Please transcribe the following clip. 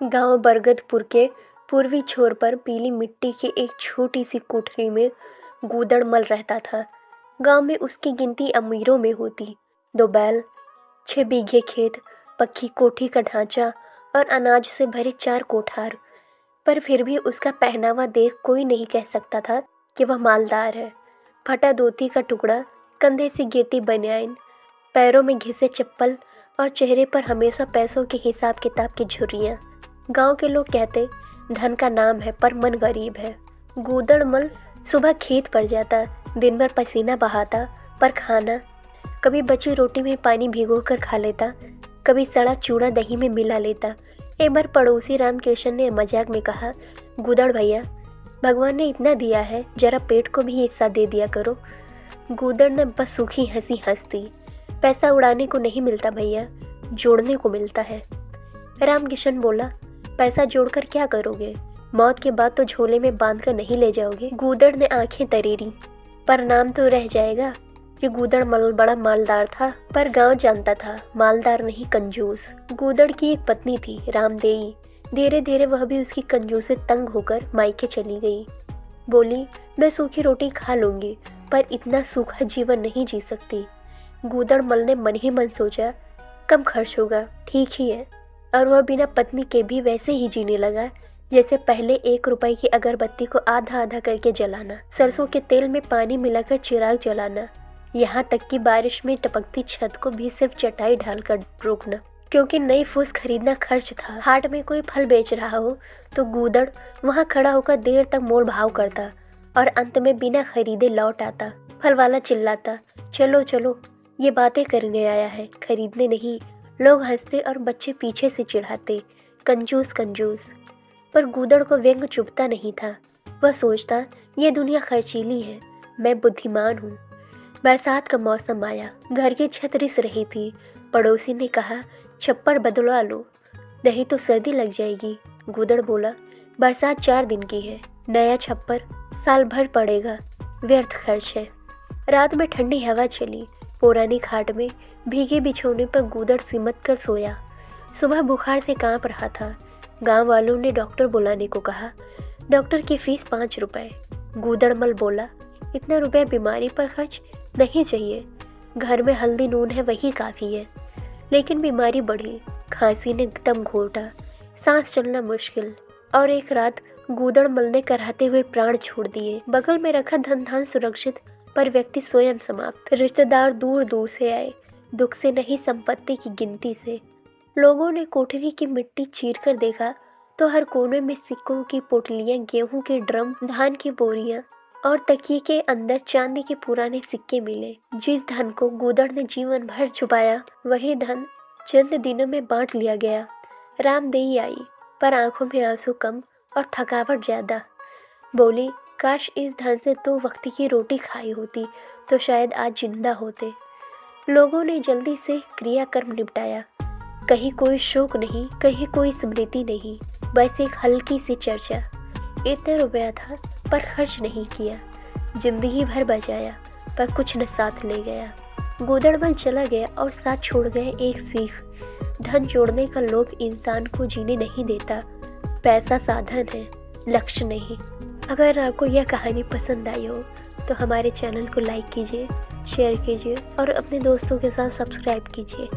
गांव बरगदपुर के पूर्वी छोर पर पीली मिट्टी की एक छोटी सी कोठरी में गूदड़मल रहता था। गांव में उसकी गिनती अमीरों में होती। 2 बैल, 6 बीघे खेत, पक्की कोठी का ढांचा और अनाज से भरे 4 कोठार। पर फिर भी उसका पहनावा देख कोई नहीं कह सकता था कि वह मालदार है। फटा धोती का टुकड़ा, कंधे से गिरती बनियान, पैरों में घिसे चप्पल और चेहरे पर हमेशा पैसों के हिसाब किताब की झुर्रियाँ। गांव के लोग कहते, धन का नाम है पर मन गरीब है। गूदड़मल सुबह खेत पर जाता, दिन भर पसीना बहाता, पर खाना कभी बची रोटी में पानी भिगोकर खा लेता, कभी सड़ा चूड़ा दही में मिला लेता। एक बार पड़ोसी रामकिशन ने मजाक में कहा, गूदड़ भैया, भगवान ने इतना दिया है, जरा पेट को भी हिस्सा दे दिया करो। गूदड़ ने बस सूखी हंसी हंस दी। पैसा उड़ाने को नहीं मिलता भैया, जोड़ने को मिलता है। रामकिशन बोला, पैसा जोड़कर क्या करोगे? मौत के बाद तो झोले में बांधकर नहीं ले जाओगे। गूदड़ ने आंखें तरेरी, पर नाम तो रह जाएगा कि गूदड़मल बड़ा मालदार था। पर गांव जानता था, मालदार नहीं कंजूस। गूदड़ की एक पत्नी थी, रामदेई। धीरे धीरे वह भी उसकी कंजूस से तंग होकर मायके चली गई। बोली, मैं सूखी रोटी खा लूंगी, पर इतना सूखा जीवन नहीं जी सकती। गूदड़मल ने मन ही मन सोचा, कम खर्च होगा, ठीक ही है। और वह बिना पत्नी के भी वैसे ही जीने लगा जैसे पहले 1 रुपए की अगरबत्ती को आधा आधा करके जलाना, सरसों के तेल में पानी मिलाकर चिराग जलाना, यहाँ तक कि बारिश में टपकती छत को भी सिर्फ चटाई ढालकर रोकना। क्योंकि नई फूस खरीदना खर्च था। हाट में कोई फल बेच रहा हो तो गूदड़ वहाँ खड़ा होकर देर तक मोल भाव करता और अंत में बिना खरीदे लौट आता। फल वाला चिल्लाता, चलो चलो, ये बातें करने आया है, खरीदने नहीं। लोग हंसते और बच्चे पीछे से चिढ़ाते, कंजूस कंजूस। पर गूदड़ को व्यंग चुभता नहीं था। वह सोचता, ये दुनिया खर्चीली है, मैं बुद्धिमान हूँ। बरसात का मौसम आया, घर की छत रिस रही थी। पड़ोसी ने कहा, छप्पर बदलवा लो, नहीं तो सर्दी लग जाएगी। गूदड़ बोला, बरसात 4 दिन की है, नया छप्पर साल भर पड़ेगा, व्यर्थ खर्च है। रात में ठंडी हवा चली। पुरानी खाट में भीगे बिछौने पर गूदड़ सिमट कर सोया। सुबह बुखार से कांप रहा था। गांव वालों ने डॉक्टर बुलाने को कहा। डॉक्टर की फीस 5 रुपए। गूदड़मल बोला, इतना रुपया बीमारी पर खर्च नहीं चाहिए, घर में हल्दी नून है, वही काफ़ी है। लेकिन बीमारी बढ़ी, खांसी ने दम घोटा, सांस चलना मुश्किल, और एक रात गूदड़मल ने कराहते हुए प्राण छोड़ दिए। बगल में रखा धन धान सुरक्षित, पर व्यक्ति स्वयं समाप्त। रिश्तेदार दूर दूर से आए, दुख से नहीं संपत्ति की गिनती से। लोगों ने कोठरी की मिट्टी चीर कर देखा तो हर कोने में सिक्कों की पोटलियां, गेहूं के ड्रम, धान की बोरियां और तकिए के अंदर चांदी के पुराने सिक्के मिले। जिस धन को गूदड़ ने जीवन भर छुपाया, वही धन चंद दिनों में बांट लिया गया। रामदेई आई, पर आंखों में आंसू कम और थकावट ज्यादा। बोली, काश इस धन से 2 वक्त की रोटी खाई होती तो शायद आज जिंदा होते। लोगों ने जल्दी से क्रियाकर्म निपटाया। कहीं कोई शोक नहीं, कहीं कोई स्मृति नहीं, बस एक हल्की सी चर्चा। इतना रुपया था पर खर्च नहीं किया, जिंदगी भर बचाया पर कुछ न साथ ले गया। गूदड़मल चला गया और साथ छोड़ गए एक सीख, धन जोड़ने का लोभ इंसान को जीने नहीं देता। पैसा साधन है, लक्ष्य नहीं। अगर आपको यह कहानी पसंद आई हो तो हमारे चैनल को लाइक कीजिए, शेयर कीजिए और अपने दोस्तों के साथ सब्सक्राइब कीजिए।